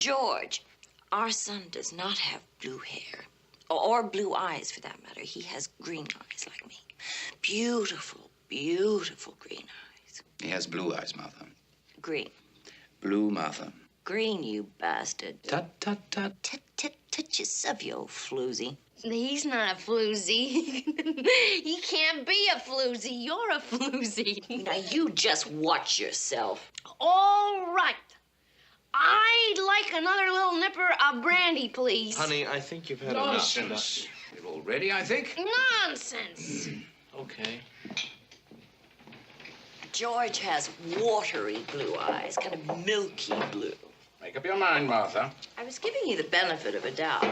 George, our son does not have blue hair. Or blue eyes, for that matter. He has green eyes like me. Beautiful, beautiful green eyes. He has blue eyes, Martha. Green. Blue, Martha. Green, you bastard. Tut, tut, tut. Tut, tut, tut yourself, you old floozy. He's not a floozy. He can't be a floozy. You're a floozy. Now, you just watch yourself. All right. I'd like another little nipper of brandy, please. Honey, I think you've had Nonsense. You're all ready, I think? Nonsense. Okay. George has watery blue eyes, kind of milky blue. Make up your mind, Martha. I was giving you the benefit of a doubt.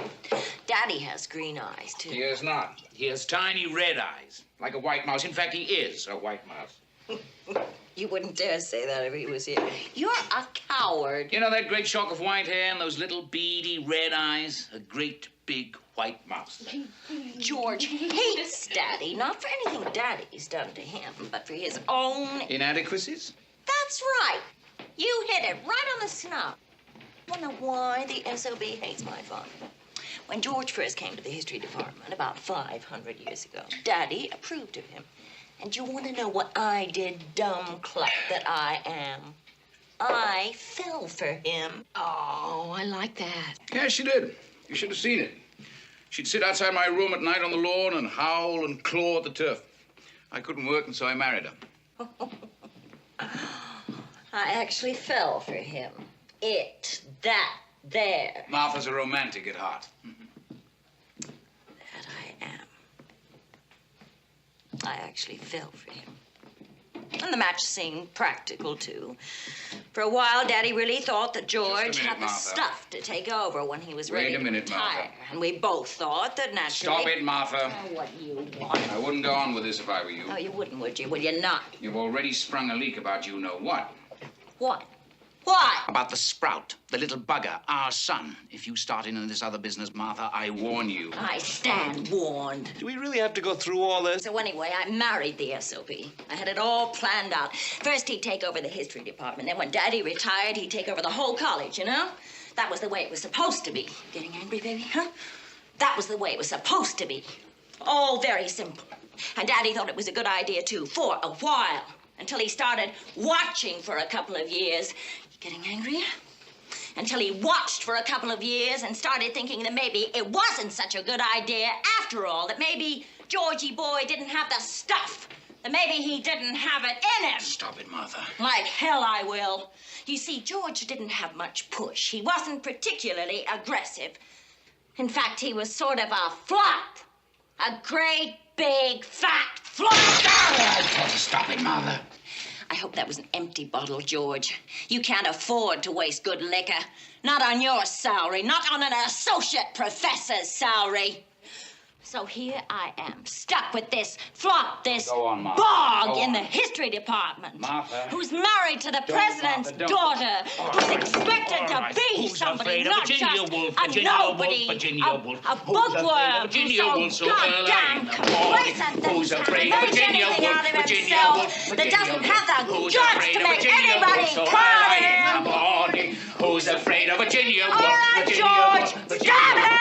Daddy has green eyes, too. He is not. He has tiny red eyes, like a white mouse. In fact, he is a white mouse. You wouldn't dare say that if he was here. You're a coward. You know that great shock of white hair and those little beady red eyes? A great big white mouse. George hates Daddy, not for anything Daddy's done to him, but for his own... Inadequacies? That's right. You hit it right on the snub. I don't know why the SOB hates my father. When George first came to the history department about 500 years ago, Daddy approved of him. And you want to know what I did, dumb cluck that I am? I fell for him. Oh, I like that. Yes, she did. You should have seen it. She'd sit outside my room at night on the lawn and howl and claw at the turf. I couldn't work, and so I married her. I actually fell for him. That there. Martha's a romantic at heart. That I am. I actually fell for him. And the match seemed practical, too. For a while, Daddy really thought that George had the stuff to take over when he was ready to retire. And we both thought that naturally... Stop it, Martha. Oh, what do you want? I wouldn't go on with this if I were you. Oh, you wouldn't, would you? Will you not? You've already sprung a leak about you-know-what. What? What? About the sprout, the little bugger, our son. If you start in this other business, Martha, I warn you. I stand warned. Do we really have to go through all this? So anyway, I married the SOB. I had it all planned out. First, he'd take over the history department. Then when Daddy retired, he'd take over the whole college, you know? That was the way it was supposed to be. Getting angry, baby, huh? That was the way it was supposed to be. All very simple. And Daddy thought it was a good idea, too, for a while. Until he started watching for a couple of years. Getting angry? Until he watched for a couple of years and started thinking that maybe it wasn't such a good idea after all, that maybe Georgie boy didn't have the stuff, that maybe he didn't have it in him. Stop it, Martha. Like hell I will. You see, George didn't have much push. He wasn't particularly aggressive. In fact, he was sort of a flop. A great, big, fat flop. Stop it, Martha. I hope that was an empty bottle, George. You can't afford to waste good liquor. Not on your salary, not on an associate professor's salary. So here I am, stuck with this flop, this bog in the history department. Martha. Who's married to the president's daughter. Who's expected to be somebody, not just a nobody, a bookworm who's so goddamn complacent that he can't make anything out of himself, that doesn't have the guts to make anybody proud of him. Who's afraid of Virginia? All right, George, stop him!